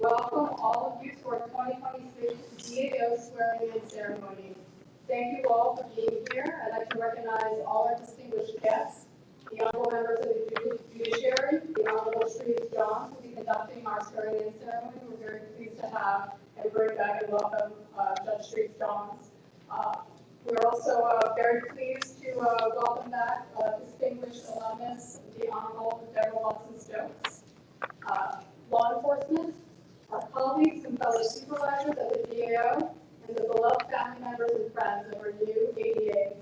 welcome all of you to our 2026 DAO swearing-in ceremony. Thank you all for being here. I'd like to recognize all our distinguished guests, the honorable members of the judiciary, the Honorable Shreve Johns will be conducting our swearing-in ceremony. We're very pleased to have and bring back and welcome Judge Shreve Johns. We're also very pleased to welcome back distinguished alumnus, the Honorable Deborah Watson-Stokes. Law enforcement, our colleagues and fellow supervisors at the DAO, and the beloved family members and friends of our new ADAs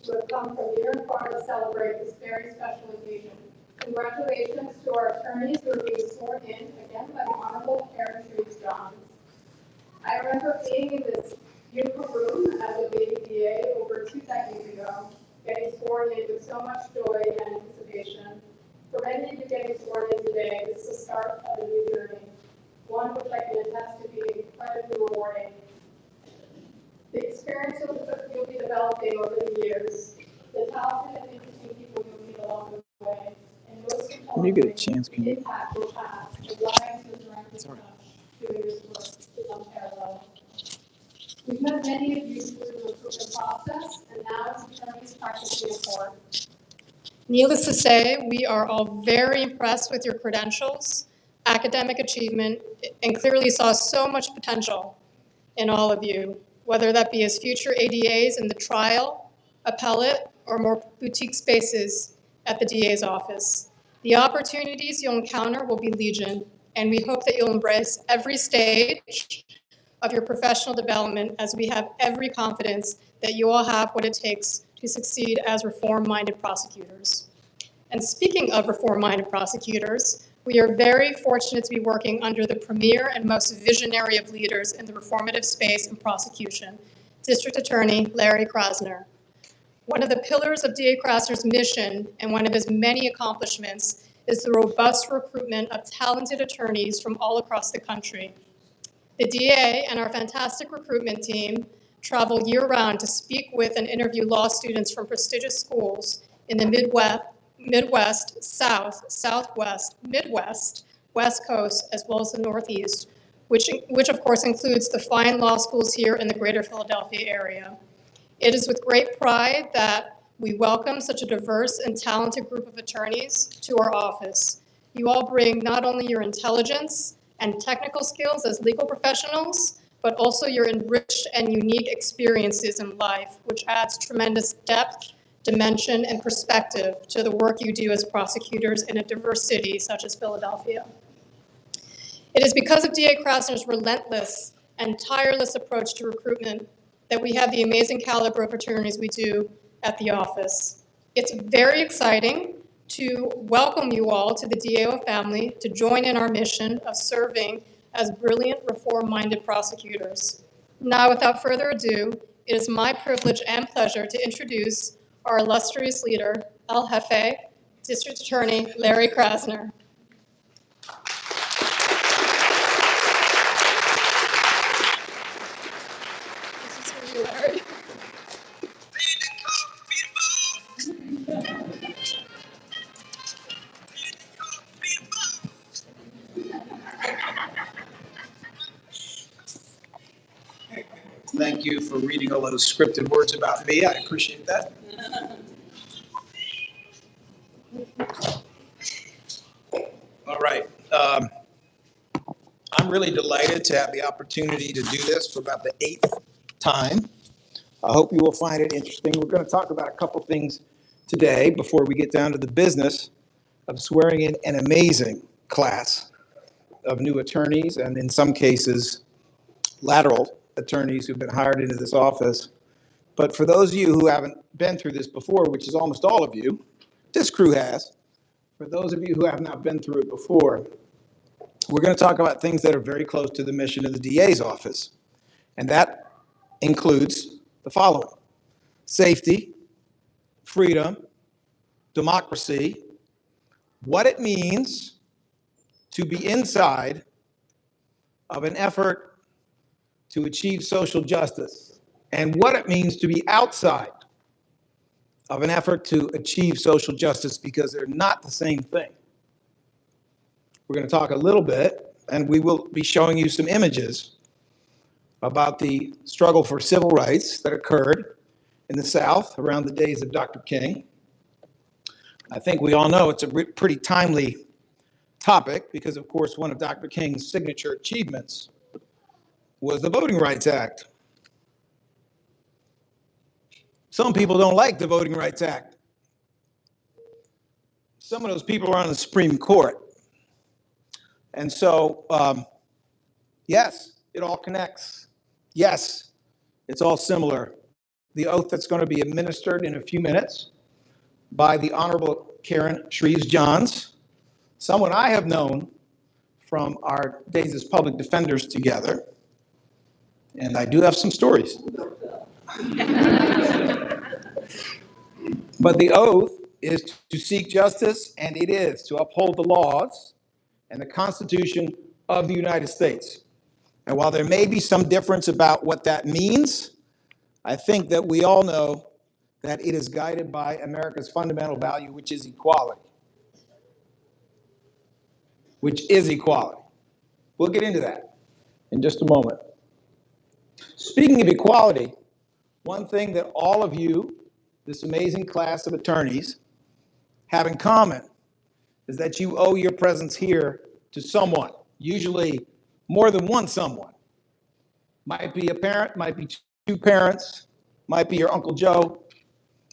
who have come from near and far to celebrate this very special occasion. Congratulations to our attorneys who are being sworn in, again by the Honorable Karen Shreve Johns. I remember being in this beautiful room as a baby DA over 2 decades ago, getting sworn in with so much joy and anticipation. For many of you getting sworn in today, this is the start of a new journey, one which I can attest to being incredibly rewarding. The experience you'll be developing over the years, the talented and interesting people you'll meet along the way, and most importantly, when you get a chance, can you? the impact you'll have, the lives you'll directly touch doing this work is unparalleled. We've met many of you through the recruitment process, and now as attorneys practicing in court. Needless to say, we are all very impressed with your credentials, academic achievement, and clearly saw so much potential in all of you, whether that be as future ADAs in the trial, appellate, or more boutique spaces at the DA's office. The opportunities you'll encounter will be legion, and we hope that you'll embrace every stage of your professional development, as we have every confidence that you all have what it takes to succeed as reform-minded prosecutors. And speaking of reform-minded prosecutors, we are very fortunate to be working under the premier and most visionary of leaders in the reformative space in prosecution, District Attorney Larry Krasner. One of the pillars of DA Krasner's mission and one of his many accomplishments is the robust recruitment of talented attorneys from all across the country. The DA and our fantastic recruitment team travel year-round to speak with and interview law students from prestigious schools in the Midwest, South, Southwest, Midwest, West Coast, as well as the Northeast, which of course includes the fine law schools here in the greater Philadelphia area. It is with great pride that we welcome such a diverse and talented group of attorneys to our office. You all bring not only your intelligence and technical skills as legal professionals, but also your enriched and unique experiences in life, which adds tremendous depth, dimension, and perspective to the work you do as prosecutors in a diverse city such as Philadelphia. It is because of DA Krasner's relentless and tireless approach to recruitment that we have the amazing caliber of attorneys we do at the office. It's very exciting to welcome you all to the DAO family to join in our mission of serving as brilliant reform-minded prosecutors. Now, without further ado, it is my privilege and pleasure to introduce our illustrious leader, El Jefe, District Attorney Larry Krasner. This is for you, Larry. Thank you for reading all those scripted words about me. I appreciate that. All right. I'm really delighted to have the opportunity to do this for about the 8th time. I hope you will find it interesting. We're going to talk about a couple things today before we get down to the business of swearing in an amazing class of new attorneys, and in some cases, lateral attorneys who've been hired into this office. But for those of you who haven't been through this before, which is almost all of you, this crew has. For those of you who have not been through it before, we're going to talk about things that are very close to the mission of the DA's office. And that includes the following: safety, freedom, democracy, what it means to be inside of an effort to achieve social justice, and what it means to be outside of an effort to achieve social justice, because they're not the same thing. We're going to talk a little bit and we will be showing you some images about the struggle for civil rights that occurred in the South around the days of Dr. King. I think we all know it's a pretty timely topic because, of course, one of Dr. King's signature achievements was the Voting Rights Act. Some people don't like the Voting Rights Act. Some of those people are on the Supreme Court. And so, yes, it all connects. Yes, it's all similar. The oath that's going to be administered in a few minutes by the Honorable Karen Shreves-Johns, someone I have known from our days as public defenders together. And I do have some stories. But the oath is to seek justice, and it is to uphold the laws and the Constitution of the United States. And while there may be some difference about what that means, I think that we all know that it is guided by America's fundamental value, which is equality. Which is equality. We'll get into that in just a moment. Speaking of equality, one thing that all of you, this amazing class of attorneys, have in common is that you owe your presence here to someone, usually more than one someone. Might be a parent, might be two parents, might be your Uncle Joe,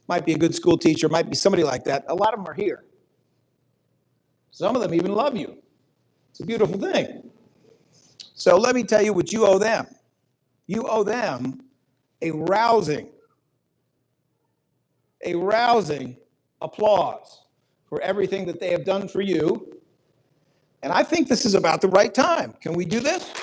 might be a good school teacher, might be somebody like that. A lot of them are here. Some of them even love you. It's a beautiful thing. So let me tell you what you owe them. You owe them a rousing applause for everything that they have done for you. And I think this is about the right time. Can we do this?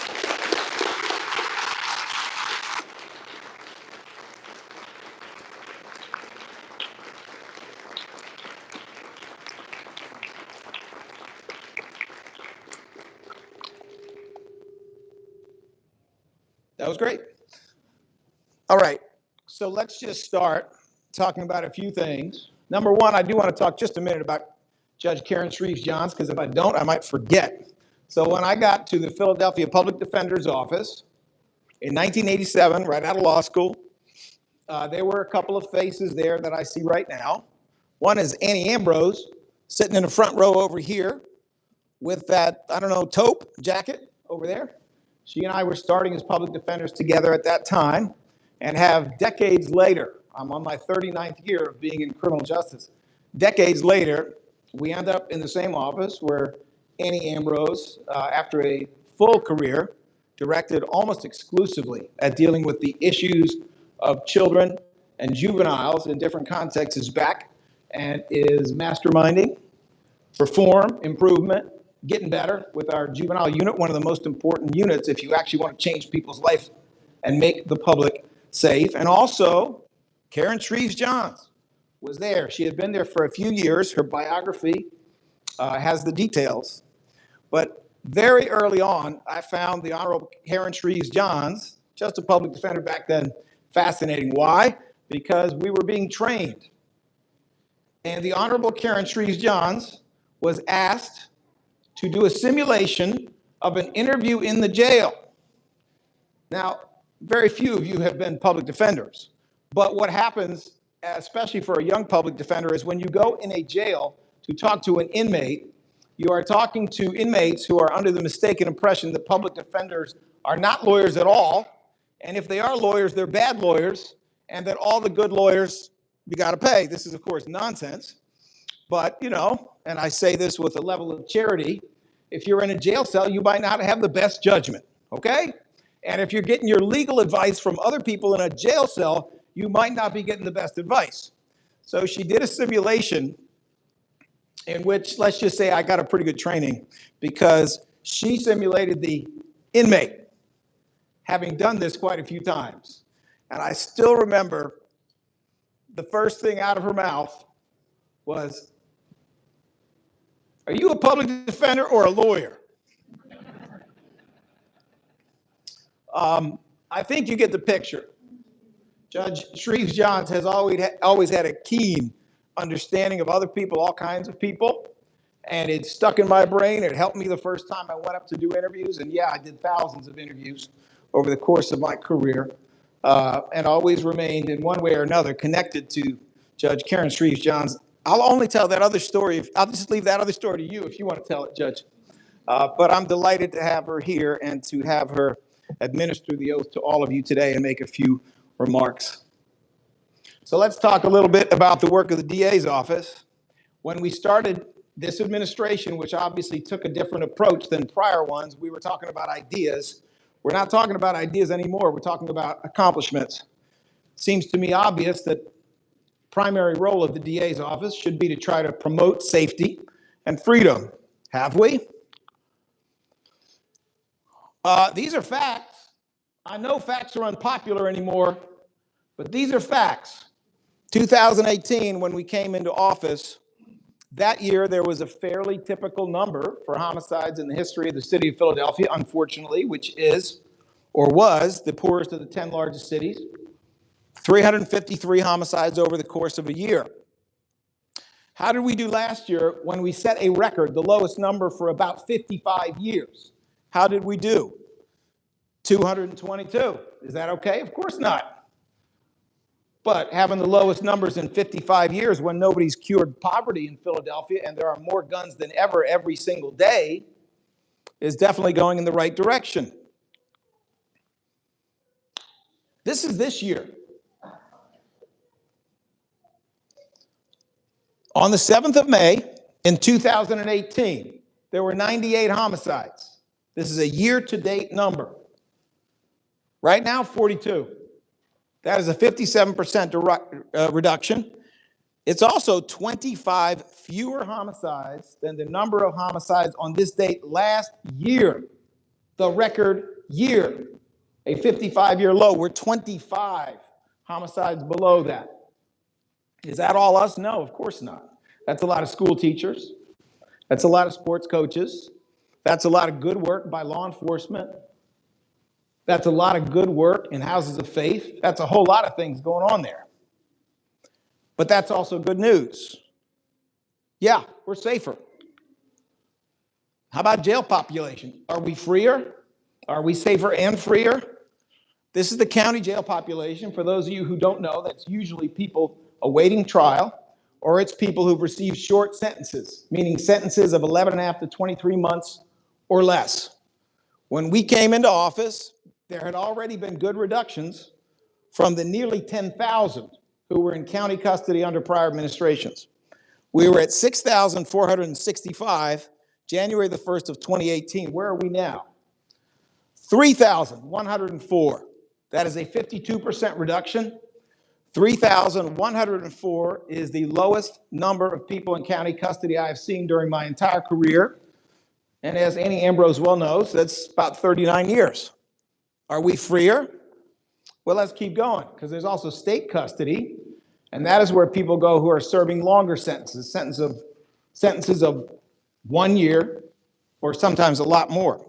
That was great. All right, so let's just start talking about a few things. Number one, I do want to talk just a minute about Judge Karen Shreves-Johns, because if I don't, I might forget. So when I got to the Philadelphia Public Defender's Office in 1987, right out of law school, there were a couple of faces there that I see right now. One is Annie Ambrose, sitting in the front row over here with that, I don't know, taupe jacket over there. She and I were starting as public defenders together at that time and have decades later, I'm on my 39th year of being in criminal justice. Decades later, we end up in the same office where Annie Ambrose, after a full career, directed almost exclusively at dealing with the issues of children and juveniles in different contexts, is back and is masterminding reform, improvement, getting better with our juvenile unit, one of the most important units if you actually want to change people's life and make the public safe. And also, Karen Shreves-Johns was there. She had been there for a few years. Her biography has the details. But very early on, I found the Honorable Karen Shreves-Johns, just a public defender back then, fascinating. Why? Because we were being trained. And the Honorable Karen Shreves-Johns was asked to do a simulation of an interview in the jail. Now, very few of you have been public defenders, but what happens, especially for a young public defender, is when you go in a jail to talk to an inmate, you are talking to inmates who are under the mistaken impression that public defenders are not lawyers at all, and if they are lawyers, they're bad lawyers, and that all the good lawyers, you got to pay. This is, of course, nonsense. But, you know, and I say this with a level of charity, if you're in a jail cell, you might not have the best judgment, okay? And if you're getting your legal advice from other people in a jail cell, you might not be getting the best advice. So she did a simulation in which, let's just say I got a pretty good training, because she simulated the inmate, having done this quite a few times. And I still remember the first thing out of her mouth was, "Are you a public defender or a lawyer?" I think you get the picture. Judge Shreves-Johns has always had a keen understanding of other people, all kinds of people, And it stuck in my brain. It helped me the first time I went up to do interviews. And yeah, I did thousands of interviews over the course of my career, and always remained in one way or another connected to Judge Karen Shreves Johns. I'll only tell that other story. I'll just leave that other story to you if you want to tell it, Judge. But I'm delighted to have her here and to have her administer the oath to all of you today and make a few remarks. So let's talk a little bit about the work of the DA's office. When we started this administration, which obviously took a different approach than prior ones, we were talking about ideas. We're not talking about ideas anymore. We're talking about accomplishments. It seems to me obvious that the primary role of the DA's office should be to try to promote safety and freedom. Have we? These are facts. I know facts are unpopular anymore, but these are facts. 2018, when we came into office, that year there was a fairly typical number for homicides in the history of the city of Philadelphia, unfortunately, which is, or was, the poorest of the 10 largest cities. 353 homicides over the course of a year. How did we do last year when we set a record, the lowest number for about 55 years? How did we do? 222. Is that okay? Of course not. But having the lowest numbers in 55 years when nobody's cured poverty in Philadelphia and there are more guns than ever every single day is definitely going in the right direction. This is this year. On the 7th of May in 2018, there were 98 homicides. This is a year-to-date number. Right now, 42. That is a 57% reduction. It's also 25 fewer homicides than the number of homicides on this date last year, the record year, a 55-year low. We're 25 homicides below that. Is that all us? No, of course not. That's a lot of school teachers. That's a lot of sports coaches. That's a lot of good work by law enforcement. That's a lot of good work in houses of faith. That's a whole lot of things going on there. But that's also good news. Yeah, we're safer. How about jail population? Are we freer? Are we safer and freer? This is the county jail population. For those of you who don't know, that's usually people awaiting trial, or it's people who've received short sentences, meaning sentences of 11 and a half to 23 months or less. When we came into office, there had already been good reductions from the nearly 10,000 who were in county custody under prior administrations. We were at 6,465 January the 1st of 2018. Where are we now? 3,104. That is a 52% reduction. 3,104 is the lowest number of people in county custody I have seen during my entire career. And as Annie Ambrose well knows, that's about 39 years. Are we freer? Well, let's keep going, because there's also state custody, and that is where people go who are serving longer sentences, sentences of 1 year, or sometimes a lot more.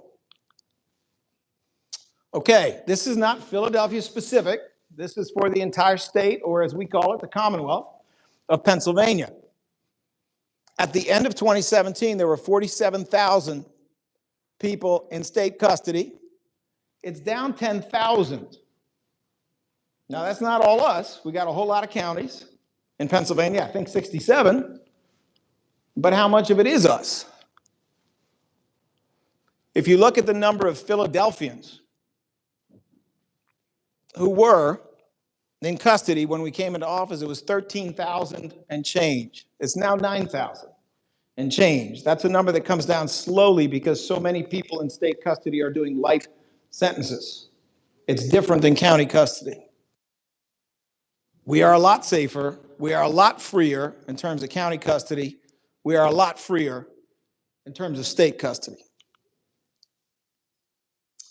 Okay, this is not Philadelphia specific. This is for the entire state, or as we call it, the Commonwealth of Pennsylvania. At the end of 2017, there were 47,000 people in state custody. It's down 10,000. Now, that's not all us. We got a whole lot of counties in Pennsylvania, I think 67. But how much of it is us? If you look at the number of Philadelphians who were in custody when we came into office, it was 13,000 and change. It's now 9,000 and change. That's a number that comes down slowly because so many people in state custody are doing life sentences. It's different than county custody. We are a lot safer. We are a lot freer in terms of county custody. We are a lot freer in terms of state custody.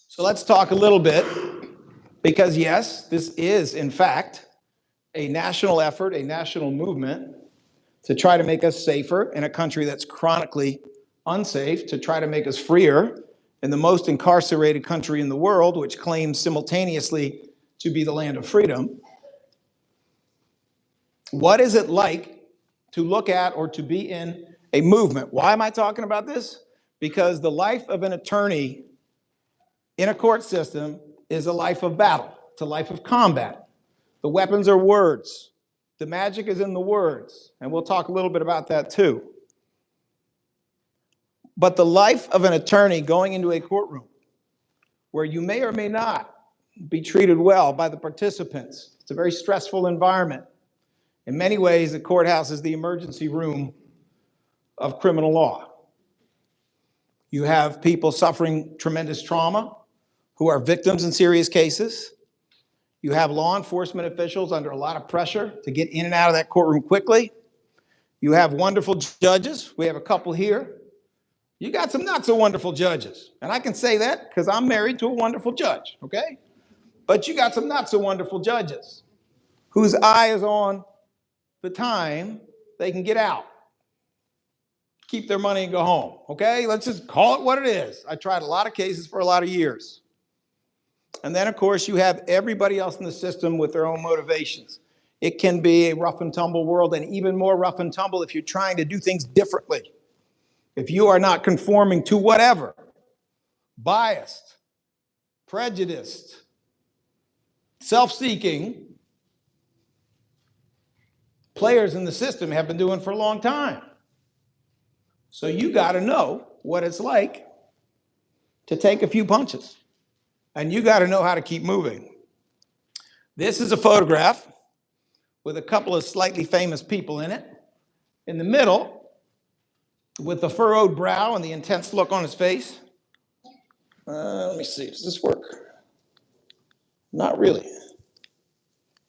So let's talk a little bit, because yes, this is in fact a national effort, a national movement to try to make us safer in a country that's chronically unsafe, to try to make us freer in the most incarcerated country in the world, which claims simultaneously to be the land of freedom. What is it like to look at or to be in a movement. Why am I talking about this? Because the life of an attorney in a court system is a life of battle. It's a life of combat. The weapons are words. The magic is in the words. And we'll talk a little bit about that too. But the life of an attorney going into a courtroom where you may or may not be treated well by the participants, it's a very stressful environment. In many ways, the courthouse is the emergency room of criminal law. You have people suffering tremendous trauma who are victims in serious cases. You have law enforcement officials under a lot of pressure to get in and out of that courtroom quickly. You have wonderful judges. We have a couple here. You got some not so wonderful judges. And I can say that because I'm married to a wonderful judge, okay? But you got some not so wonderful judges whose eye is on the time they can get out, keep their money and go home, okay? Let's just call it what it is. I tried a lot of cases for a lot of years. And then, of course, you have everybody else in the system with their own motivations. It can be a rough and tumble world, and even more rough and tumble if you're trying to do things differently. If you are not conforming to whatever, biased, prejudiced, self-seeking, players in the system have been doing for a long time. So you got to know what it's like to take a few punches. And you got to know how to keep moving. This is a photograph with a couple of slightly famous people in it. In the middle, with the furrowed brow and the intense look on his face. Let me see, does this work? Not really.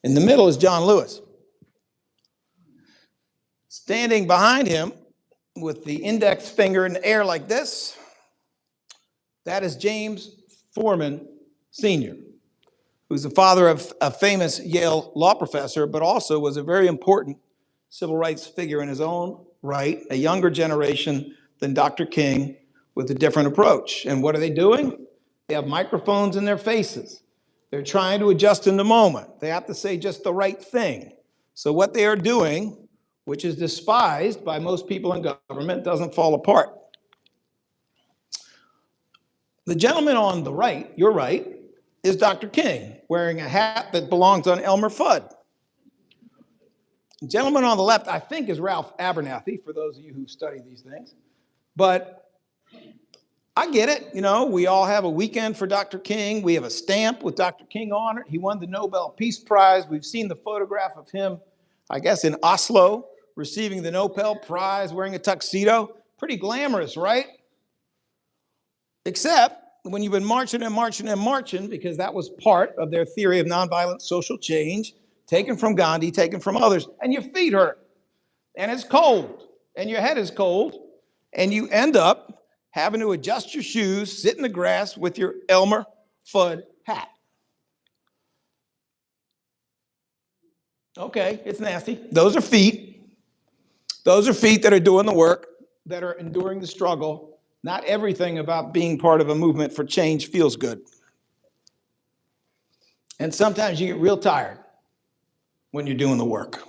In the middle is John Lewis. Standing behind him with the index finger in the air like this, that is James Foreman Sr., who's the father of a famous Yale law professor, but also was a very important civil rights figure in his own right, a younger generation than Dr. King with a different approach. And what are they doing? They have microphones in their faces. They're trying to adjust in the moment. They have to say just the right thing. So what they are doing, which is despised by most people in government, doesn't fall apart. The gentleman on the right, your right, is Dr. King, wearing a hat that belongs on Elmer Fudd. The gentleman on the left, I think, is Ralph Abernathy, for those of you who study these things. But I get it, you know, we all have a weekend for Dr. King. We have a stamp with Dr. King on it. He won the Nobel Peace Prize. We've seen the photograph of him, I guess, in Oslo, receiving the Nobel Prize, wearing a tuxedo. Pretty glamorous, right? Except when you've been marching and marching and marching, because that was part of their theory of nonviolent social change, taken from Gandhi, taken from others, and your feet hurt, and it's cold, and your head is cold, and you end up having to adjust your shoes, sit in the grass with your Elmer Fudd hat. Okay, it's nasty. Those are feet. Those are feet that are doing the work, that are enduring the struggle. Not everything about being part of a movement for change feels good. And sometimes you get real tired when you're doing the work.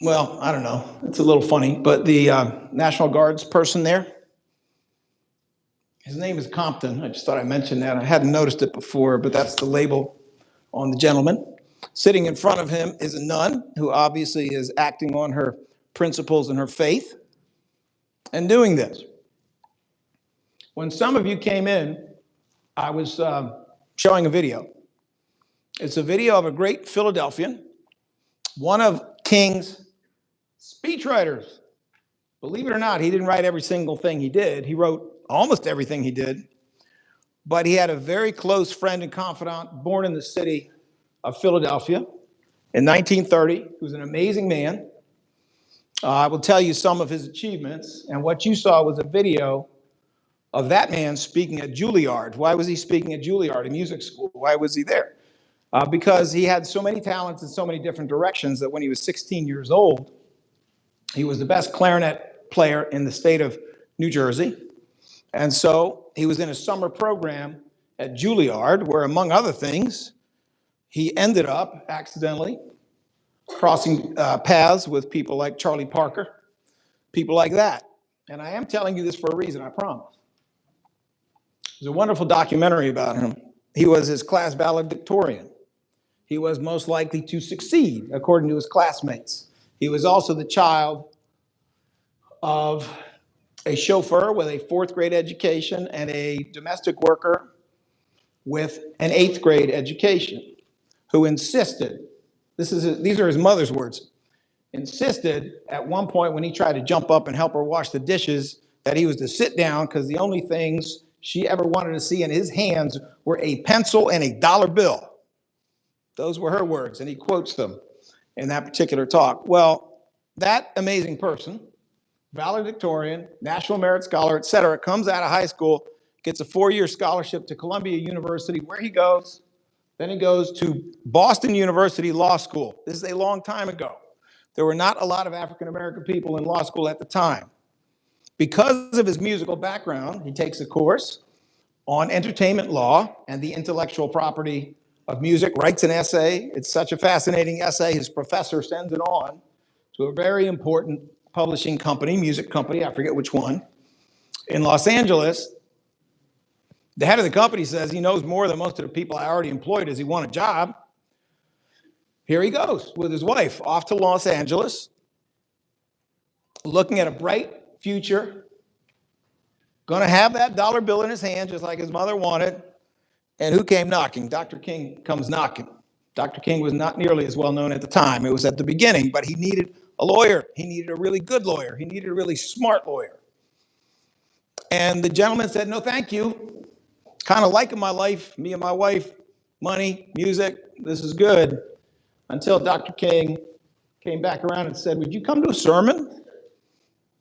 Well, I don't know. It's a little funny, but the National Guard's person there, his name is Compton. I just thought I'd mention that. I hadn't noticed it before, but that's the label on the gentleman. Sitting in front of him is a nun who obviously is acting on her principles and her faith and doing this. When some of you came in, I was showing a video. It's a video of a great Philadelphian, one of King's speechwriters. Believe it or not, he didn't write every single thing he did. He wrote almost everything he did, but he had a very close friend and confidant born in the city of Philadelphia in 1930. He was an amazing man. I will tell you some of his achievements, and what you saw was a video of that man speaking at Juilliard. Why was he speaking at Juilliard, a music school? Why was he there? Because he had so many talents in so many different directions that when he was 16 years old, he was the best clarinet player in the state of New Jersey. And so he was in a summer program at Juilliard, where, among other things, he ended up accidentally crossing paths with people like Charlie Parker, people like that. And I am telling you this for a reason, I promise. There's a wonderful documentary about him. He was his class valedictorian. He was most likely to succeed, according to his classmates. He was also the child of a chauffeur with a fourth grade education and a domestic worker with an eighth grade education who insisted, these are his mother's words, insisted at one point when he tried to jump up and help her wash the dishes that he was to sit down because the only things she ever wanted to see in his hands were a pencil and a dollar bill. Those were her words, and he quotes them in that particular talk. Well, that amazing person, valedictorian, National Merit Scholar, et cetera, comes out of high school, gets a 4-year scholarship to Columbia University, where he goes. Then he goes to Boston University Law School. This is a long time ago. There were not a lot of African-American people in law school at the time. Because of his musical background, he takes a course on entertainment law and the intellectual property of music, writes an essay. It's such a fascinating essay. His professor sends it on to a very important publishing company, music company, I forget which one, in Los Angeles. The head of the company says he knows more than most of the people I already employed. Does he want a job? Here he goes with his wife off to Los Angeles, looking at a bright future, going to have that dollar bill in his hand just like his mother wanted. And who came knocking? Dr. King comes knocking. Dr. King was not nearly as well known at the time. It was at the beginning, but he needed a lawyer. He needed a really good lawyer. He needed a really smart lawyer. And the gentleman said, no, thank you. Kind of liking my life, me and my wife, money, music, this is good. Until Dr. King came back around and said, would you come to a sermon?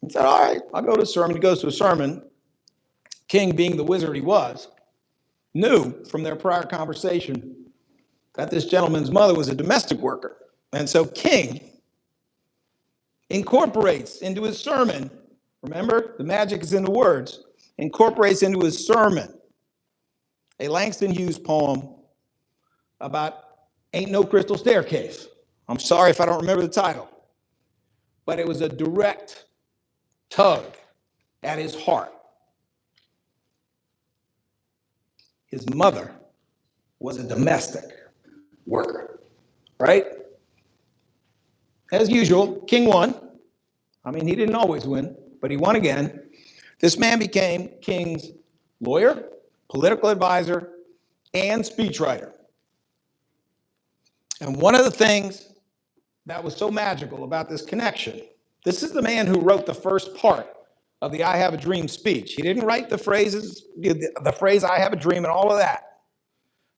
He said, all right, I'll go to a sermon. He goes to a sermon. King, being the wizard he was, knew from their prior conversation that this gentleman's mother was a domestic worker. And so King incorporates into his sermon, remember, the magic is in the words, incorporates into his sermon a Langston Hughes poem about Ain't No Crystal Staircase. I'm sorry if I don't remember the title, but it was a direct tug at his heart. His mother was a domestic worker, right? As usual, King won. I mean, he didn't always win, but he won again. This man became King's lawyer, political advisor, and speechwriter. And one of the things that was so magical about this connection, this is the man who wrote the first part of the I Have a Dream speech. He didn't write the phrases, the phrase I have a dream and all of that.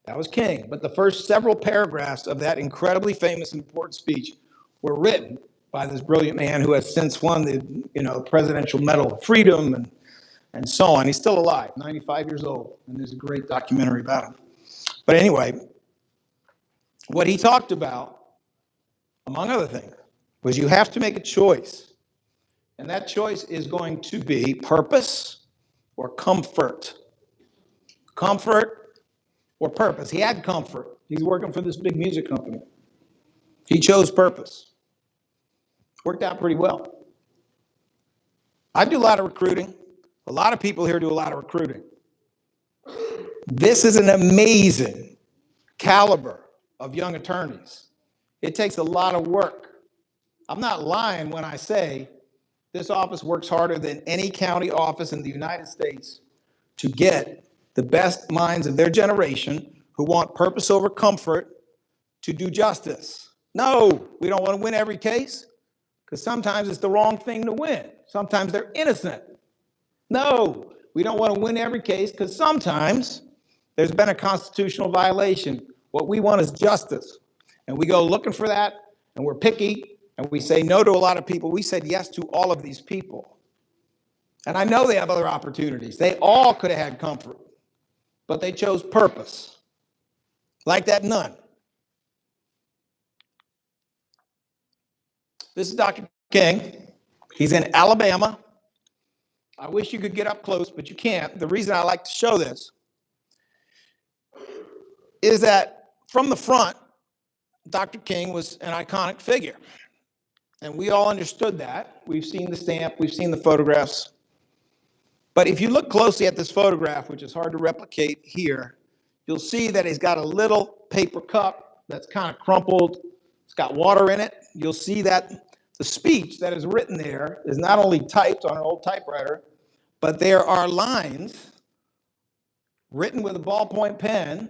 That was King. But the first several paragraphs of that incredibly famous and important speech were written by this brilliant man who has since won the Presidential Medal of Freedom and so on. He's still alive, 95 years old, and there's a great documentary about him. But anyway, what he talked about, among other things, was you have to make a choice. And that choice is going to be purpose or comfort. Comfort or purpose. He had comfort. He's working for this big music company. He chose purpose. Worked out pretty well. I do a lot of recruiting. A lot of people here do a lot of recruiting. This is an amazing caliber of young attorneys. It takes a lot of work. I'm not lying when I say this office works harder than any county office in the United States to get the best minds of their generation who want purpose over comfort to do justice. No, we don't want to win every case because sometimes it's the wrong thing to win. Sometimes they're innocent. No, we don't want to win every case because sometimes there's been a constitutional violation. What we want is justice. And we go looking for that, and we're picky, and we say no to a lot of people. We said yes to all of these people. And I know they have other opportunities. They all could have had comfort, but they chose purpose. Like that nun. This is Dr. King. He's in Alabama. I wish you could get up close, but you can't. The reason I like to show this is that from the front, Dr. King was an iconic figure. And we all understood that. We've seen the stamp, we've seen the photographs. But if you look closely at this photograph, which is hard to replicate here, you'll see that he's got a little paper cup that's kind of crumpled. It's got water in it. You'll see that the speech that is written there is not only typed on an old typewriter, but there are lines written with a ballpoint pen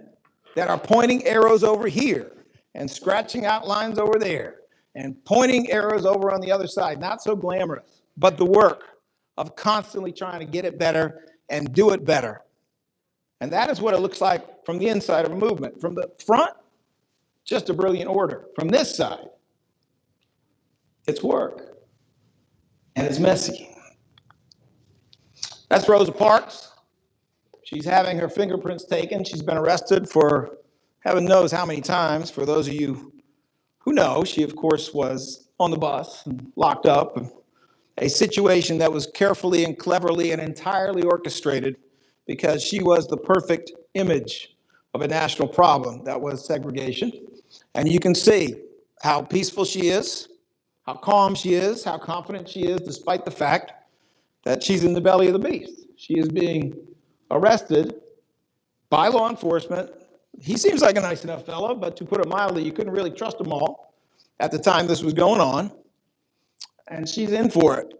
that are pointing arrows over here and scratching out lines over there and pointing arrows over on the other side. Not so glamorous, but the work of constantly trying to get it better and do it better. And that is what it looks like from the inside of a movement. From the front, just a brilliant order. From this side, it's work. And it's messy. That's Rosa Parks. She's having her fingerprints taken. She's been arrested for heaven knows how many times. For those of you who know, she, of course, was on the bus and locked up. A situation that was carefully and cleverly and entirely orchestrated because she was the perfect image of a national problem that was segregation. And you can see how peaceful she is, how calm she is, how confident she is, despite the fact that she's in the belly of the beast. She is being arrested by law enforcement. He seems like a nice enough fellow, but to put it mildly, you couldn't really trust them all at the time this was going on. And she's in for it.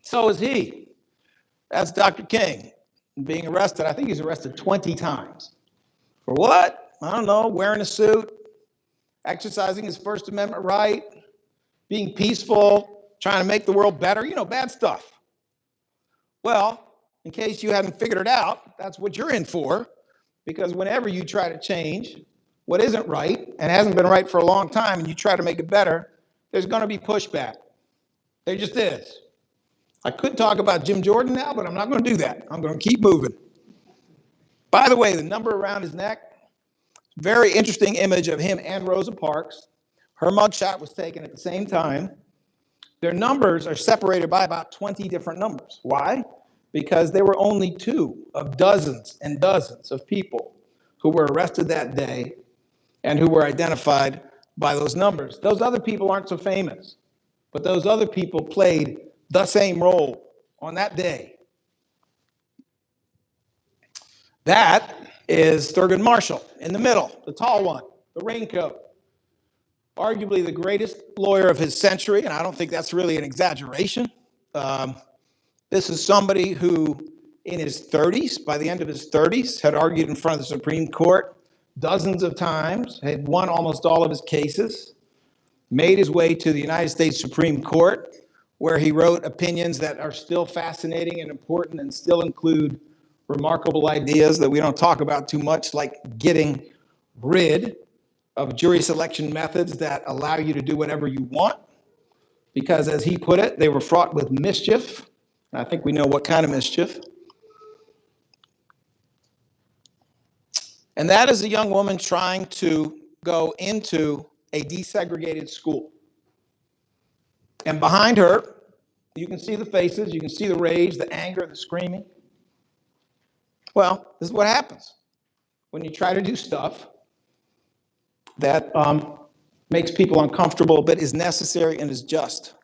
So is he. That's Dr. King being arrested. I think he's arrested 20 times. For what? I don't know, wearing a suit, exercising his First Amendment right, being peaceful, trying to make the world better, bad stuff. Well, in case you hadn't figured it out, that's what you're in for, because whenever you try to change what isn't right and hasn't been right for a long time and you try to make it better, there's going to be pushback. There just is. I could talk about Jim Jordan now, but I'm not going to do that. I'm going to keep moving. By the way, the number around his neck, very interesting image of him and Rosa Parks. Her mugshot was taken at the same time. Their numbers are separated by about 20 different numbers. Why? Because there were only 2 of dozens and dozens of people who were arrested that day and who were identified by those numbers. Those other people aren't so famous, but those other people played the same role on that day. That is Thurgood Marshall in the middle, the tall one, the raincoat. Arguably the greatest lawyer of his century, and I don't think that's really an exaggeration. This is somebody who, in his 30s, by the end of his 30s, had argued in front of the Supreme Court dozens of times, had won almost all of his cases, made his way to the United States Supreme Court, where he wrote opinions that are still fascinating and important and still include remarkable ideas that we don't talk about too much, like getting rid of jury selection methods that allow you to do whatever you want, because as he put it, they were fraught with mischief. And I think we know what kind of mischief. And that is a young woman trying to go into a desegregated school. And behind her, you can see the faces, you can see the rage, the anger, the screaming. Well, this is what happens when you try to do stuff that makes people uncomfortable, but is necessary and is just.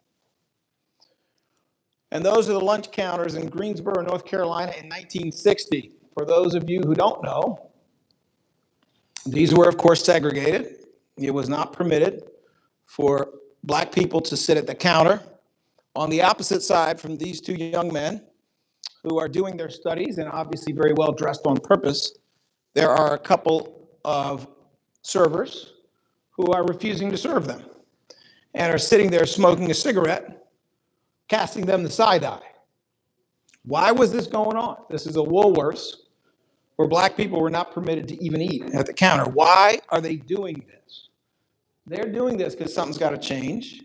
And those are the lunch counters in Greensboro, North Carolina in 1960. For those of you who don't know, these were, of course, segregated. It was not permitted for black people to sit at the counter. On the opposite side from these 2 young men who are doing their studies and obviously very well dressed on purpose, there are a couple of servers who are refusing to serve them and are sitting there smoking a cigarette, casting them the side eye. Why was this going on? This is a Woolworths where black people were not permitted to even eat at the counter. Why are they doing this? They're doing this because something's got to change.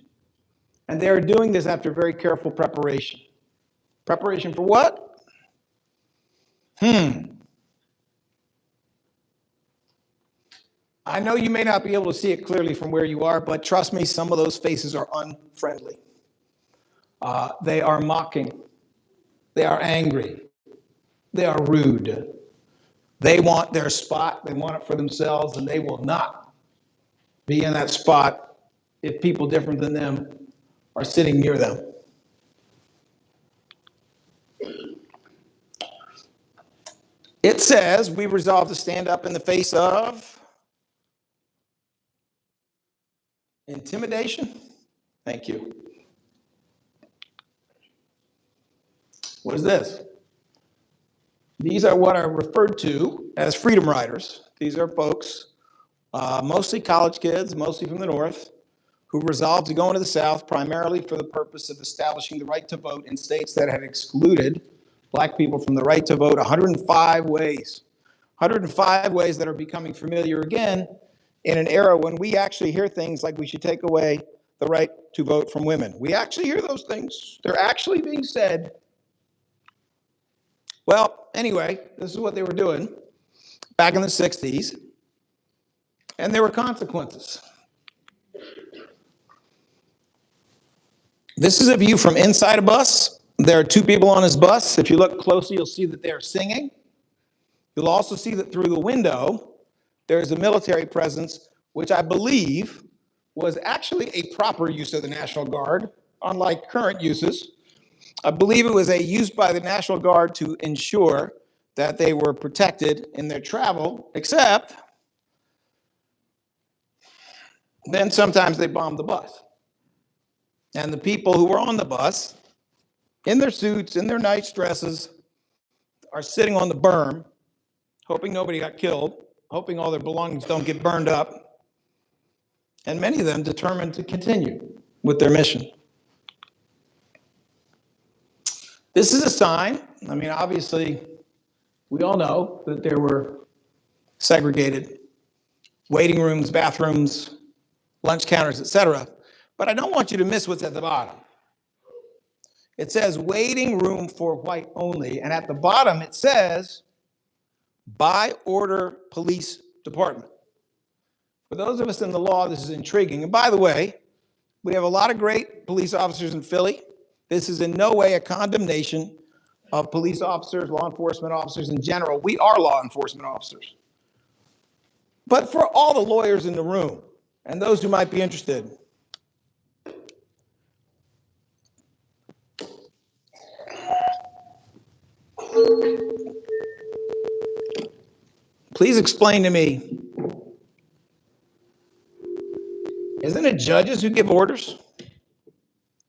And they're doing this after very careful preparation. Preparation for what? I know you may not be able to see it clearly from where you are, but trust me, some of those faces are unfriendly. They are mocking. They are angry. They are rude. They want their spot. They want it for themselves, and they will not be in that spot if people different than them are sitting near them. It says, we resolve to stand up in the face of intimidation. Thank you. What is this? These are what are referred to as freedom riders. These are folks, mostly college kids, mostly from the North, who resolved to go into the South primarily for the purpose of establishing the right to vote in states that had excluded Black people from the right to vote 105 ways. 105 ways that are becoming familiar again in an era when we actually hear things like we should take away the right to vote from women. We actually hear those things. They're actually being said. Well, anyway, this is what they were doing back in the 60s, and there were consequences. This is a view from inside a bus. There are two people on this bus. If you look closely, you'll see that they're singing. You'll also see that through the window, there's a military presence, which I believe was actually a proper use of the National Guard, unlike current uses. I believe it was a use by the National Guard to ensure that they were protected in their travel, except then sometimes they bombed the bus. And the people who were on the bus, in their suits, in their nice dresses, are sitting on the berm, hoping nobody got killed, hoping all their belongings don't get burned up, and many of them determined to continue with their mission. This is a sign. I mean, obviously, we all know that there were segregated waiting rooms, bathrooms, lunch counters, etc. But I don't want you to miss what's at the bottom. It says waiting room for white only, and at the bottom it says by order police department. For those of us in the law, this is intriguing. And by the way, we have a lot of great police officers in Philly. This is in no way a condemnation of police officers, law enforcement officers in general. We are law enforcement officers. But for all the lawyers in the room and those who might be interested, please explain to me, isn't it judges who give orders?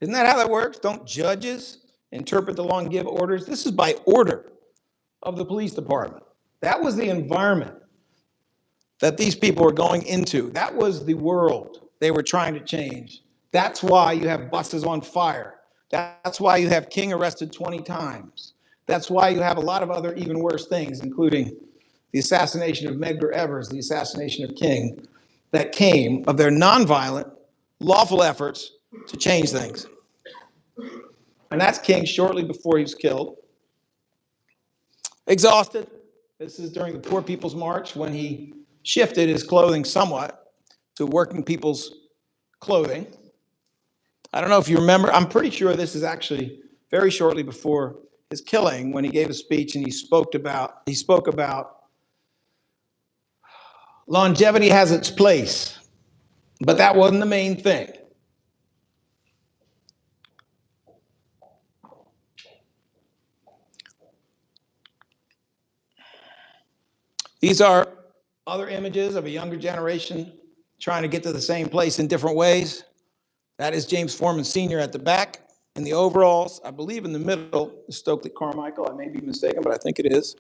Isn't that how that works? Don't judges interpret the law and give orders? This is by order of the police department. That was the environment that these people were going into. That was the world they were trying to change. That's why you have buses on fire. That's why you have King arrested 20 times. That's why you have a lot of other even worse things, including the assassination of Medgar Evers, the assassination of King, that came of their nonviolent, lawful efforts to change things. And that's King shortly before he was killed. Exhausted. This is during the Poor People's March when he shifted his clothing somewhat to working people's clothing. I don't know if you remember, I'm pretty sure this is actually very shortly before his killing when he gave a speech and he spoke about longevity has its place, but that wasn't the main thing. These are other images of a younger generation trying to get to the same place in different ways. That is James Foreman Sr. at the back in the overalls. I believe in the middle is Stokely Carmichael. I may be mistaken, but I think it is.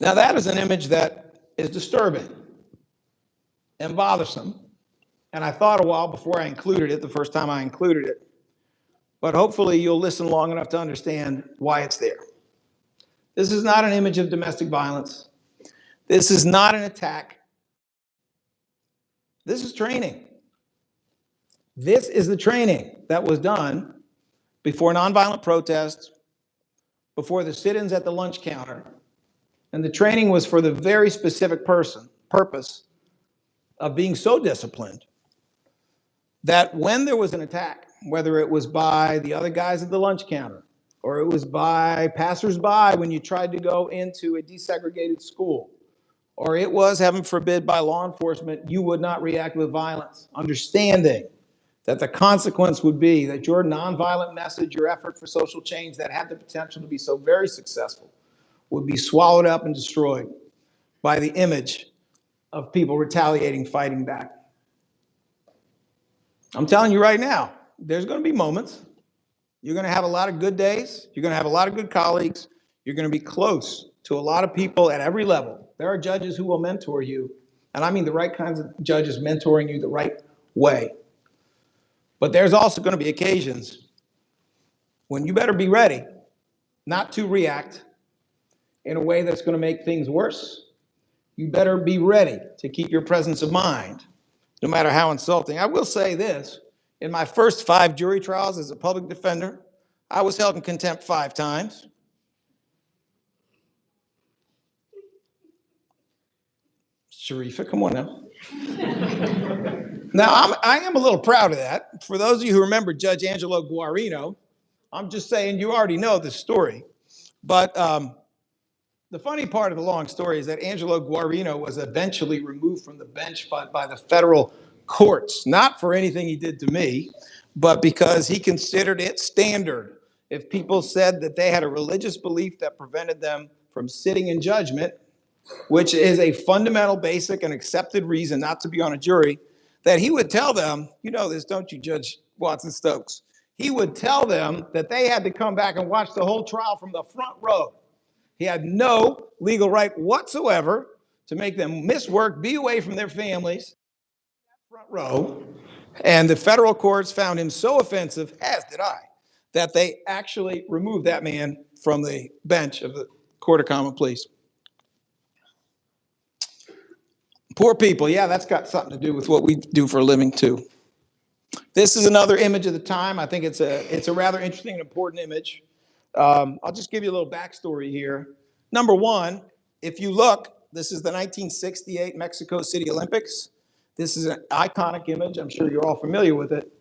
Now that is an image that is disturbing and bothersome. And I thought a while before I included it, the first time I included it. But hopefully you'll listen long enough to understand why it's there. This is not an image of domestic violence. This is not an attack. This is training. This is the training that was done before nonviolent protests, before the sit-ins at the lunch counter. And the training was for the very specific purpose of being so disciplined that when there was an attack, whether it was by the other guys at the lunch counter, or it was by passersby when you tried to go into a desegregated school, or it was, heaven forbid, by law enforcement, you would not react with violence, understanding that the consequence would be that your nonviolent message, your effort for social change that had the potential to be so very successful, would be swallowed up and destroyed by the image of people retaliating, fighting back. I'm telling you right now, there's going to be moments. You're going to have a lot of good days. You're going to have a lot of good colleagues. You're going to be close to a lot of people at every level. There are judges who will mentor you, and I mean the right kinds of judges mentoring you the right way. But there's also going to be occasions when you better be ready not to react in a way that's going to make things worse. You better be ready to keep your presence of mind, no matter how insulting. I will say this, in my first 5 jury trials as a public defender, I was held in contempt 5 times. Sharifa, come on now. Now, I am a little proud of that. For those of you who remember Judge Angelo Guarino, I'm just saying you already know the story. But the funny part of the long story is that Angelo Guarino was eventually removed from the bench by the federal courts, not for anything he did to me, but because he considered it standard. If people said that they had a religious belief that prevented them from sitting in judgment, which is a fundamental, basic, and accepted reason not to be on a jury, that he would tell them, you know this, don't you, Judge Watson Stokes? He would tell them that they had to come back and watch the whole trial from the front row. He had no legal right whatsoever to make them miss work, be away from their families, front row. And the federal courts found him so offensive, as did I, that they actually removed that man from the bench of the Court of Common Pleas. Poor people, yeah, that's got something to do with what we do for a living too. This is another image of the time. I think it's a rather interesting and important image. I'll just give you a little backstory here. Number one, if you look, this is the 1968 Mexico City Olympics. This is an iconic image. I'm sure you're all familiar with it.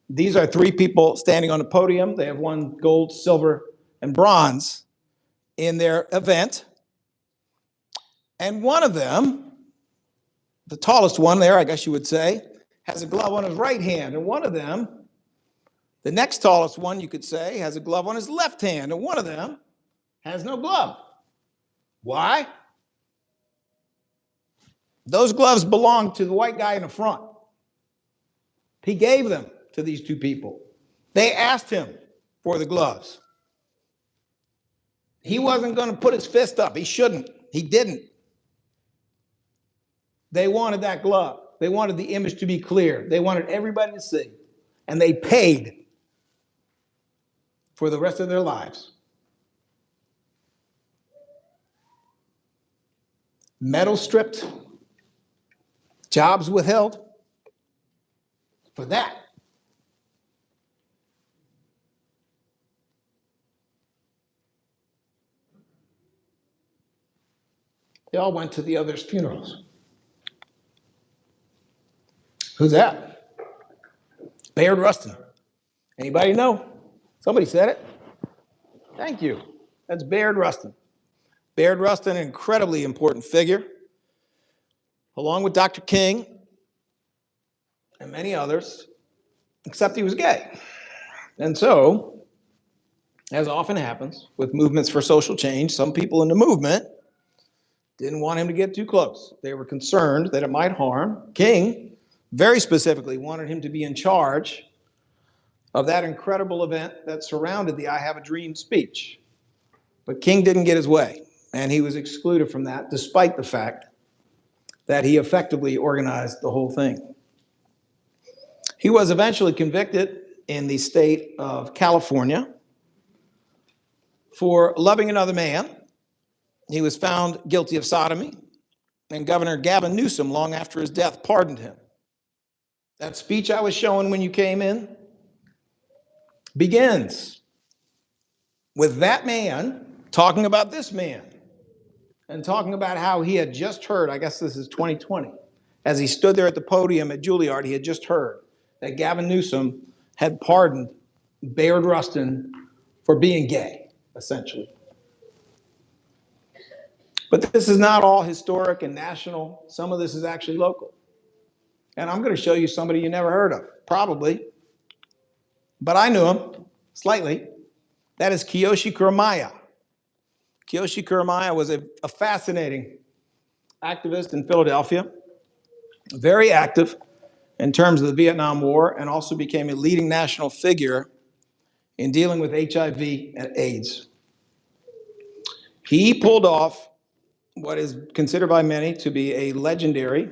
These are 3 people standing on a podium. They have won gold, silver, and bronze in their event. And one of them, the tallest one there, I guess you would say, has a glove on his right hand. And one of them, the next tallest one, you could say, has a glove on his left hand. And one of them has no glove. Why? Those gloves belong to the white guy in the front. He gave them to these 2 people. They asked him for the gloves. He wasn't going to put his fist up. He shouldn't. He didn't. They wanted that glove. They wanted the image to be clear. They wanted everybody to see. And they paid for the rest of their lives. Medal stripped, jobs withheld for that. They all went to the others' funerals. Who's that? Bayard Rustin. Anybody know? Somebody said it. Thank you. That's Bayard Rustin. Bayard Rustin, an incredibly important figure, along with Dr. King and many others, except he was gay. And so, as often happens with movements for social change, some people in the movement didn't want him to get too close. They were concerned that it might harm. King, very specifically, wanted him to be in charge of that incredible event that surrounded the I Have a Dream speech. But King didn't get his way, and he was excluded from that, despite the fact that he effectively organized the whole thing. He was eventually convicted in the state of California for loving another man. He was found guilty of sodomy, and Governor Gavin Newsom, long after his death, pardoned him. That speech I was showing when you came in begins with that man talking about this man and talking about how he had just heard, I guess this is 2020, as he stood there at the podium at Juilliard, he had just heard that Gavin Newsom had pardoned Bayard Rustin for being gay, essentially. But this is not all historic and national. Some of this is actually local. And I'm going to show you somebody you never heard of, probably, but I knew him slightly. That is Kiyoshi Kuramaya. Kiyoshi Kuramaya was a fascinating activist in Philadelphia, very active in terms of the Vietnam War, and also became a leading national figure in dealing with HIV and AIDS. He pulled off what is considered by many to be a legendary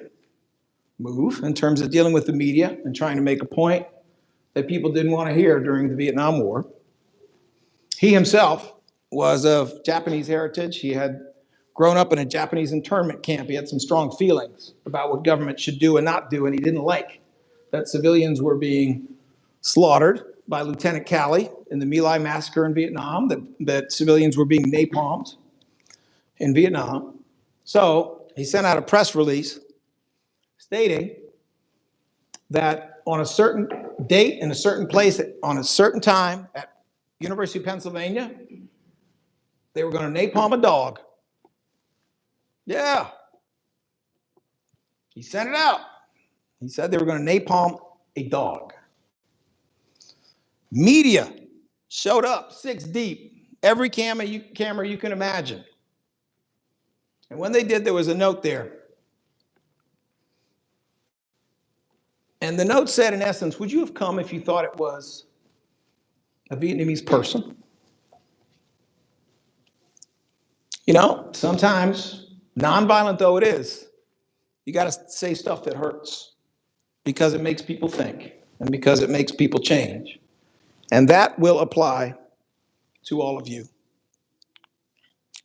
move in terms of dealing with the media and trying to make a point that people didn't want to hear during the Vietnam War. He himself was of Japanese heritage. He had grown up in a Japanese internment camp. He had some strong feelings about what government should do and not do, and he didn't like that civilians were being slaughtered by Lieutenant Calley in the My Lai massacre in Vietnam, that civilians were being napalmed in Vietnam. So he sent out a press release stating that on a certain date, in a certain place, on a certain time at University of Pennsylvania, they were going to napalm a dog. Yeah. He sent it out. He said they were going to napalm a dog. Media showed up 6 deep, every camera you can imagine. And when they did, there was a note there. And the note said, in essence, would you have come if you thought it was a Vietnamese person? You know, sometimes, nonviolent though it is, you got to say stuff that hurts because it makes people think and because it makes people change. And that will apply to all of you.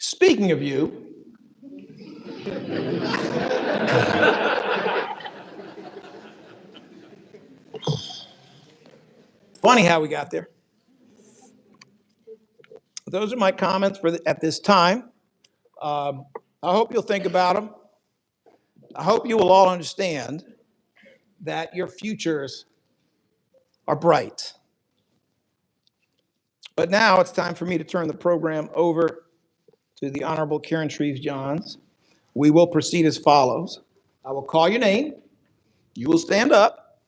Speaking of you, funny how we got there. Those are my comments at this time. I hope you'll think about them. I hope you will all understand that your futures are bright. But now it's time for me to turn the program over to the Honorable Karen Shreves-Johns. We will proceed as follows. I will call your name. You will stand up.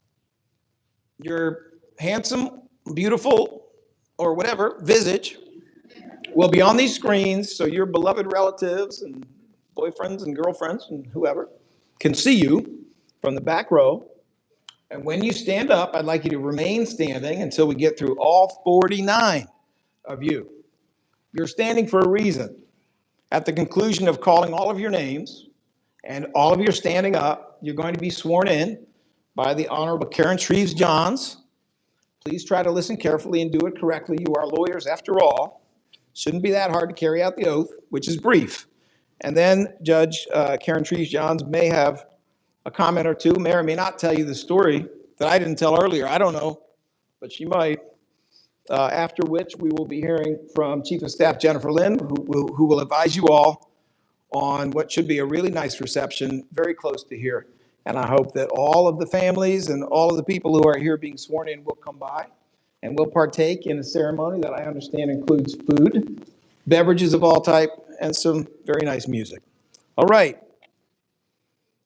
Your handsome, beautiful, or whatever visage will be on these screens so your beloved relatives and boyfriends and girlfriends and whoever can see you from the back row. And when you stand up, I'd like you to remain standing until we get through all 49 of you. You're standing for a reason. At the conclusion of calling all of your names and all of you standing up, you're going to be sworn in by the Honorable Karen Shreves-Johns. Please try to listen carefully and do it correctly. You are lawyers after all. Shouldn't be that hard to carry out the oath, which is brief. And then Judge Karen Shreves-Johns may have a comment or two, may or may not tell you the story that I didn't tell earlier. I don't know, but she might. After which we will be hearing from Chief of Staff Jennifer Lynn, who will advise you all on what should be a really nice reception very close to here. And I hope that all of the families and all of the people who are here being sworn in will come by and will partake in a ceremony that I understand includes food, beverages of all type, and some very nice music. All right.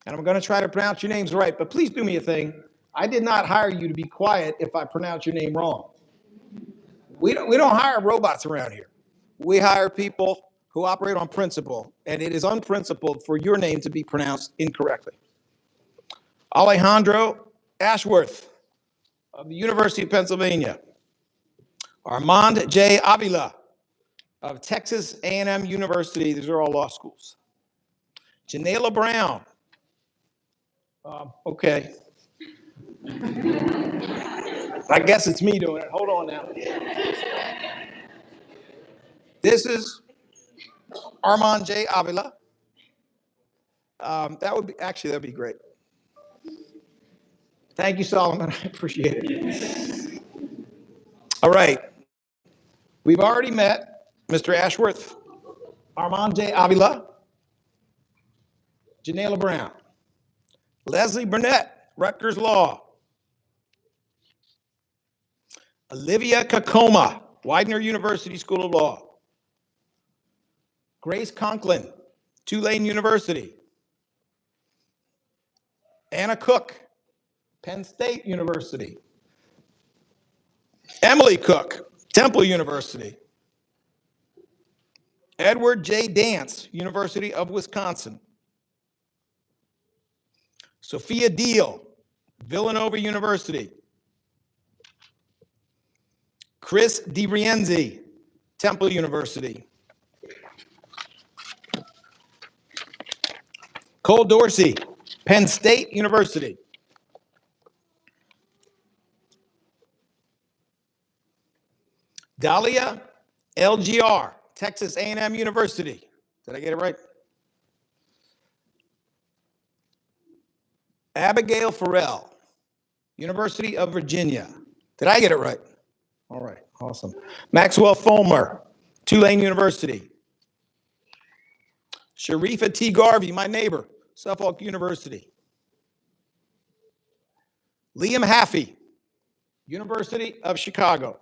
And I'm going to try to pronounce your names right, but please do me a thing. I did not hire you to be quiet if I pronounce your name wrong. We don't hire robots around here. We hire people who operate on principle, and it is unprincipled for your name to be pronounced incorrectly. Alejandro Ashworth of the University of Pennsylvania. Armand J. Avila of Texas A&M University. These are all law schools. Janela Brown. Okay. I guess it's me doing it. Hold on now. This is Armand J. Avila. That'd be great. Thank you, Solomon. I appreciate it. All right. We've already met Mr. Ashworth, Armand J. Avila, Janela Brown, Leslie Burnett, Rutgers Law, Olivia Kakoma, Widener University School of Law, Grace Conklin, Tulane University. Anna Cook, Penn State University. Emily Cook, Temple University. Edward J. Dance, University of Wisconsin. Sophia Deal, Villanova University. Chris DiRienzi, Temple University. Cole Dorsey, Penn State University. Dahlia LGR, Texas A&M University. Did I get it right? Abigail Farrell, University of Virginia. Did I get it right? All right, awesome. Maxwell Fulmer, Tulane University. Sharifa T. Garvey, my neighbor, Suffolk University. Liam Haffey, University of Chicago.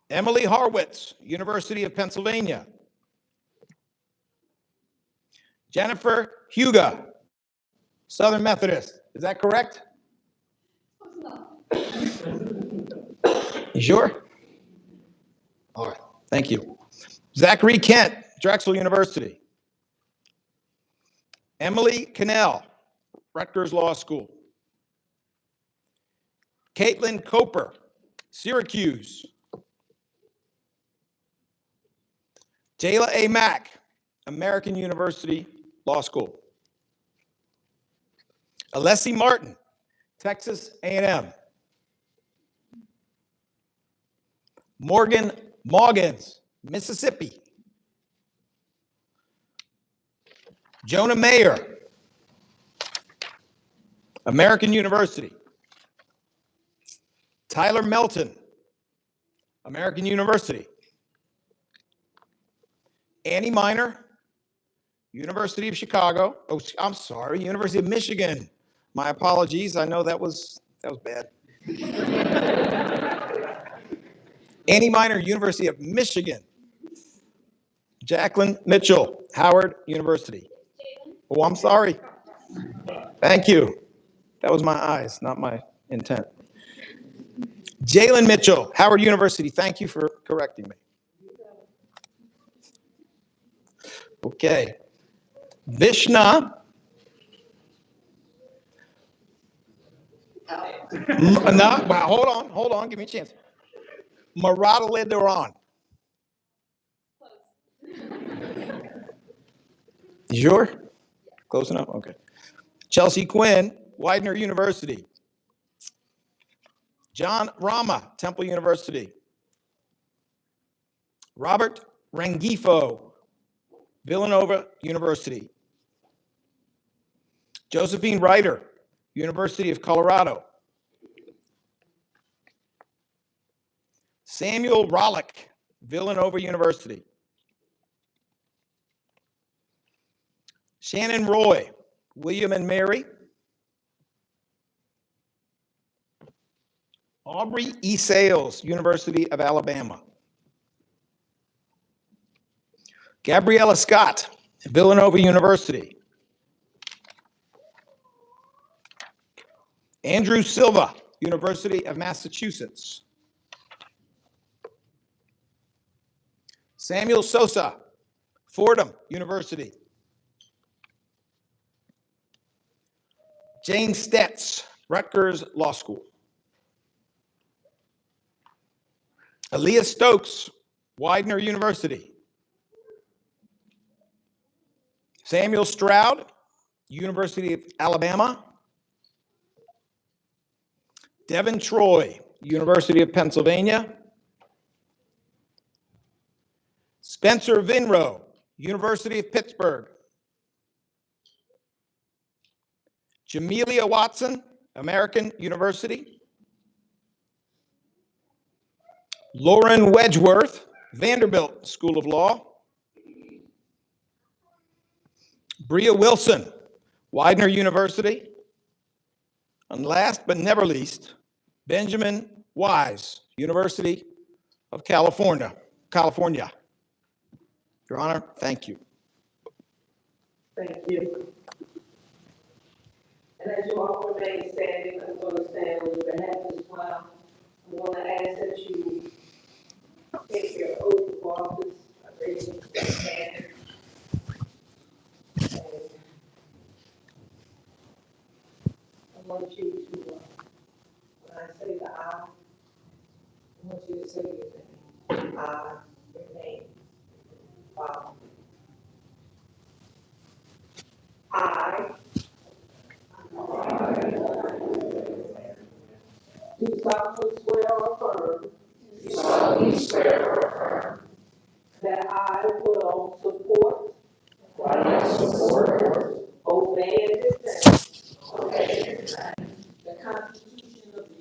Emily Harwitz, University of Pennsylvania. Jennifer Huga, Southern Methodist. Is that correct? You sure? All right, thank you. Zachary Kent, Drexel University. Emily Cannell, Rutgers Law School. Caitlin Coper, Syracuse. Jayla A. Mack, American University Law School. Alessi Martin, Texas A&M. Morgan Moggins, Mississippi. Jonah Mayer, American University. Tyler Melton, American University. Annie Miner, University of Chicago. Oh, I'm sorry, University of Michigan. My apologies. I know that was bad. Annie Miner, University of Michigan. Jacqueline Mitchell, Howard University. Oh, I'm sorry. Thank you. That was my eyes, not my intent. Jalen Mitchell, Howard University. Thank you for correcting me. Okay. Vishna. No, well, hold on, give me a chance. Maradalidaran. You sure? Close enough? Okay. Chelsea Quinn, Widener University. John Rama, Temple University. Robert Rengifo, Villanova University. Josephine Ryder, University of Colorado. Samuel Rollick, Villanova University. Shannon Roy, William and Mary. Aubrey E. Sales, University of Alabama. Gabriella Scott, Villanova University. Andrew Silva, University of Massachusetts. Samuel Sosa, Fordham University. Jane Stetz, Rutgers Law School. Aaliyah Stokes, Widener University. Samuel Stroud, University of Alabama. Devin Troy, University of Pennsylvania. Spencer Vinrow, University of Pittsburgh. Jamelia Watson, American University. Lauren Wedgeworth, Vanderbilt School of Law. Bria Wilson, Widener University. And last but never least, Benjamin Wise, University of California. Your Honor, thank you. Thank you. And as you all remain standing, I'm going to stand on your behalf as well. I'm going to ask that you take your oath of office, raise your hand. And I want you to, when I say the I want you to say your name. I, your name, Father. I do solemnly swear or affirm that I will support, obey, and defend the Constitution of the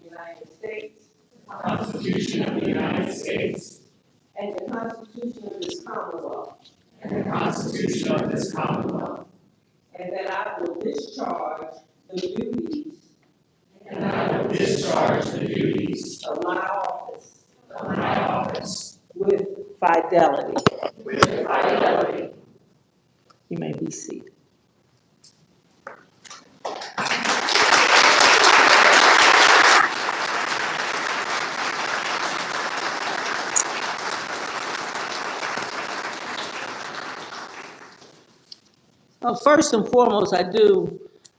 United States and the Constitution of this Commonwealth, and that I will discharge the duties of my office with fidelity. You may be seated. Well, first and foremost, I do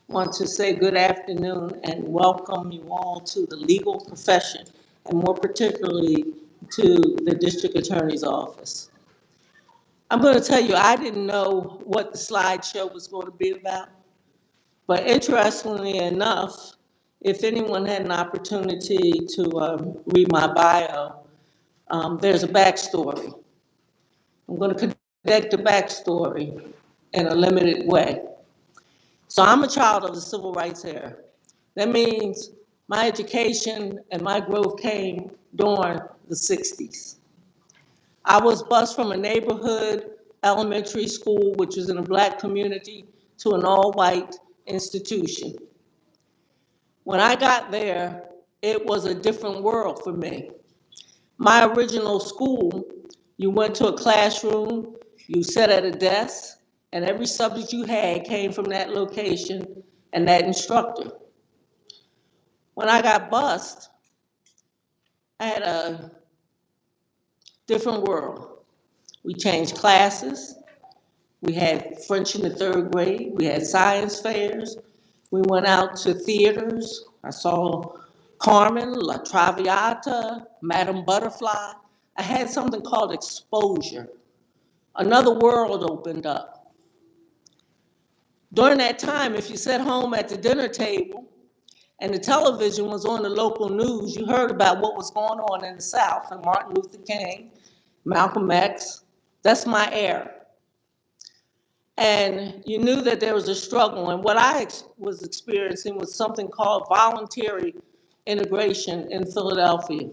want to say good afternoon and welcome you all to the legal profession, and more particularly to the district attorney's office. I'm going to tell you, I didn't know what the slideshow was going to be about, but interestingly enough, if anyone had an opportunity to read my bio, there's a backstory. I'm going to connect the backstory in a limited way. So I'm a child of the civil rights era. That means my education and my growth came during the 60s. I was bused from a neighborhood elementary school, which was in a Black community, to an all-white institution. When I got there, it was a different world for me. My original school, you went to a classroom, you sat at a desk, and every subject you had came from that location and that instructor. When I got bused, I had a different world. We changed classes. We had French in the third grade. We had science fairs. We went out to theaters. I saw Carmen, La Traviata, Madame Butterfly. I had something called exposure. Another world opened up. During that time, if you sat home at the dinner table and the television was on the local news, you heard about what was going on in the South and Martin Luther King, Malcolm X. That's my era. And you knew that there was a struggle. And what I was experiencing was something called voluntary integration in Philadelphia.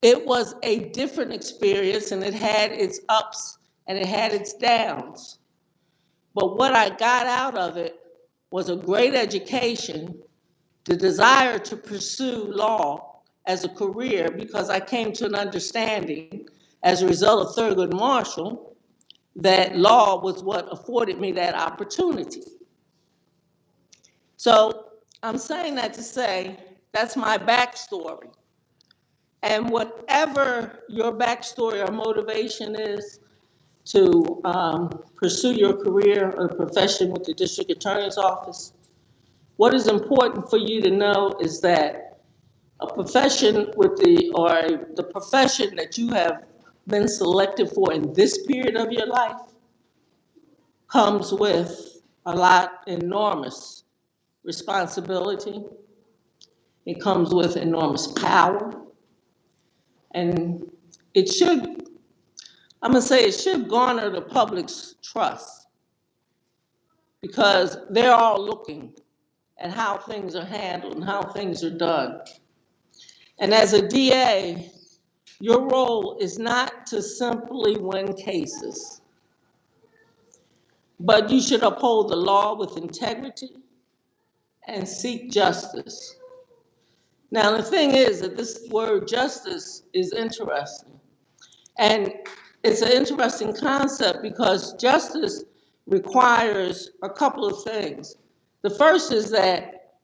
It was a different experience, and it had its ups and it had its downs. But what I got out of it was a great education, the desire to pursue law as a career, because I came to an understanding as a result of Thurgood Marshall that law was what afforded me that opportunity. So I'm saying that to say that's my backstory. And whatever your backstory or motivation is to pursue your career or profession with the district attorney's office, what is important for you to know is that a profession the profession that you have been selected for in this period of your life comes with a lot enormous responsibility. It comes with enormous power. And it should garner the public's trust, because they're all looking at how things are handled and how things are done. And as a DA, your role is not to simply win cases, but you should uphold the law with integrity and seek justice. Now, the thing is that this word justice is interesting. And it's an interesting concept because justice requires a couple of things. The first is that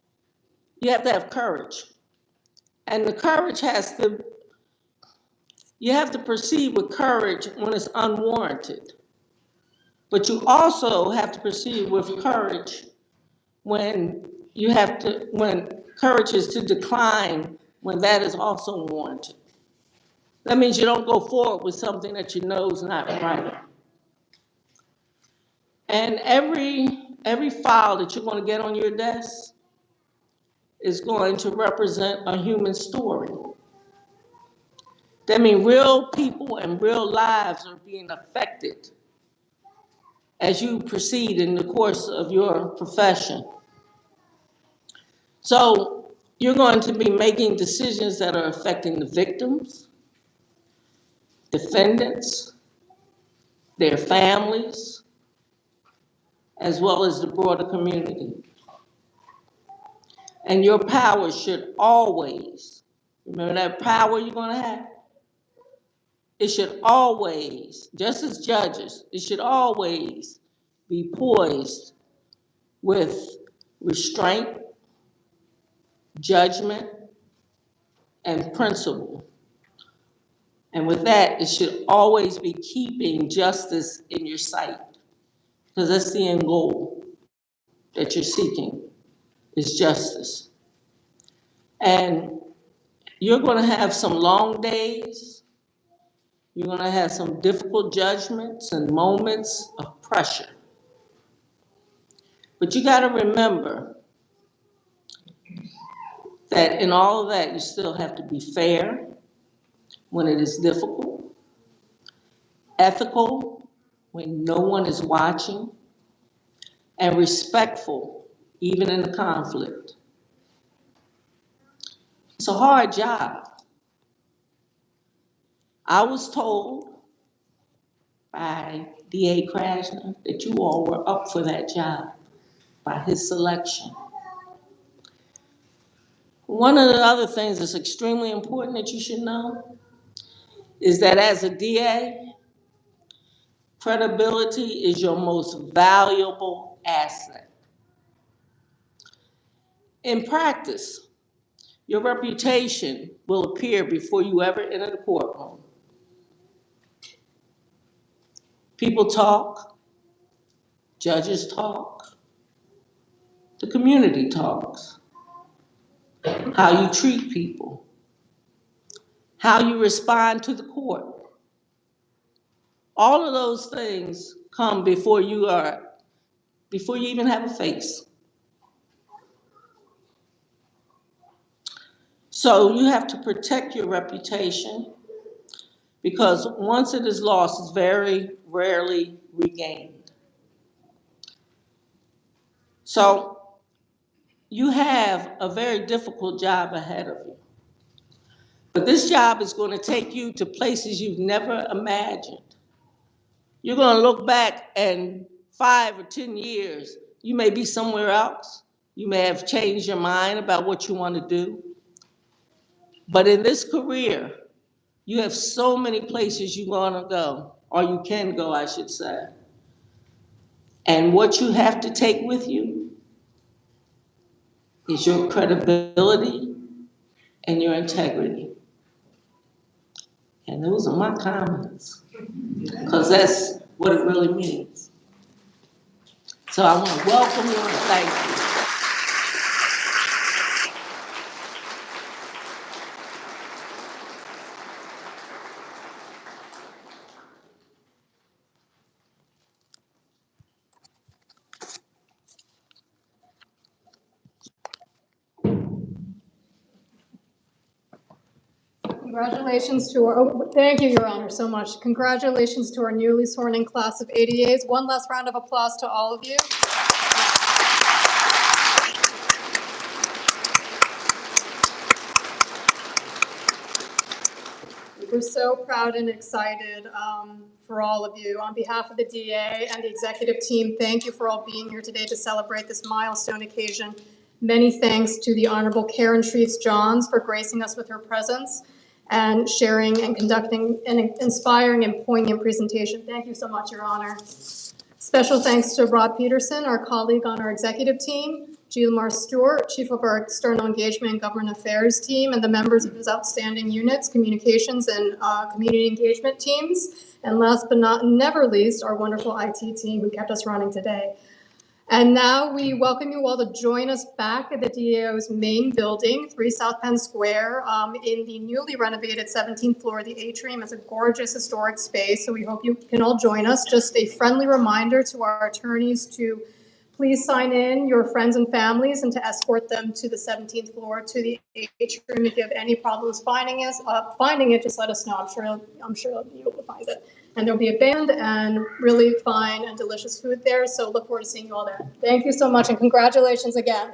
you have to have courage. And the courage you have to proceed with courage when it's unwarranted. But you also have to proceed with courage when when courage is to decline, when that is also warranted. That means you don't go forward with something that you know is not right. And every file that you're going to get on your desk is going to represent a human story. That means real people and real lives are being affected as you proceed in the course of your profession. So you're going to be making decisions that are affecting the victims, defendants, their families, as well as the broader community. And your power should always, remember that power you're going to have? It should always, just as judges, it should always be poised with restraint, judgment, and principle. And with that, it should always be keeping justice in your sight, because that's the end goal that you're seeking, is justice. And you're going to have some long days. You're going to have some difficult judgments and moments of pressure. But you got to remember that in all of that, you still have to be fair when it is difficult, ethical when no one is watching, and respectful even in the conflict. It's a hard job. I was told by DA Krasner that you all were up for that job by his selection. One of the other things that's extremely important that you should know is that as a DA, credibility is your most valuable asset. In practice, your reputation will appear before you ever enter the courtroom. People talk, judges talk, the community talks. How you treat people, how you respond to the court. All of those things come before you even have a face. So you have to protect your reputation, because once it is lost, it's very rarely regained. So you have a very difficult job ahead of you. But this job is going to take you to places you've never imagined. You're going to look back and 5 or 10 years, you may be somewhere else. You may have changed your mind about what you want to do. But in this career, you have so many places you're going to go, or you can go, I should say. And what you have to take with you is your credibility and your integrity. And those are my comments, because that's what it really means. So I want to welcome you and thank you. Congratulations to our, thank you, Your Honor, so much. Congratulations to our newly sworn in class of ADAs. One last round of applause to all of you. We're so proud and excited for all of you. On behalf of the DA and the executive team, thank you for all being here today to celebrate this milestone occasion. Many thanks to the Honorable Karen Treves-Johns for gracing us with her presence. and sharing and conducting an inspiring and poignant presentation. Thank you so much, Your Honor. Special thanks to Rob Peterson, our colleague on our executive team, G. Lamar Stewart, chief of our external engagement and government affairs team, and the members of his outstanding units, communications and community engagement teams. And last but never least, our wonderful IT team who kept us running today. And now we welcome you all to join us back at the DAO's main building, 3 South Penn Square, in the newly renovated 17th floor of the atrium. It's a gorgeous historic space, so we hope you can all join us. Just a friendly reminder to our attorneys to please sign in your friends and families and to escort them to the 17th floor to the atrium. If you have any problems finding it, just let us know. I'm sure you'll be able to find it. And there'll be a band and really fine and delicious food there. So look forward to seeing you all there. Thank you so much and congratulations again.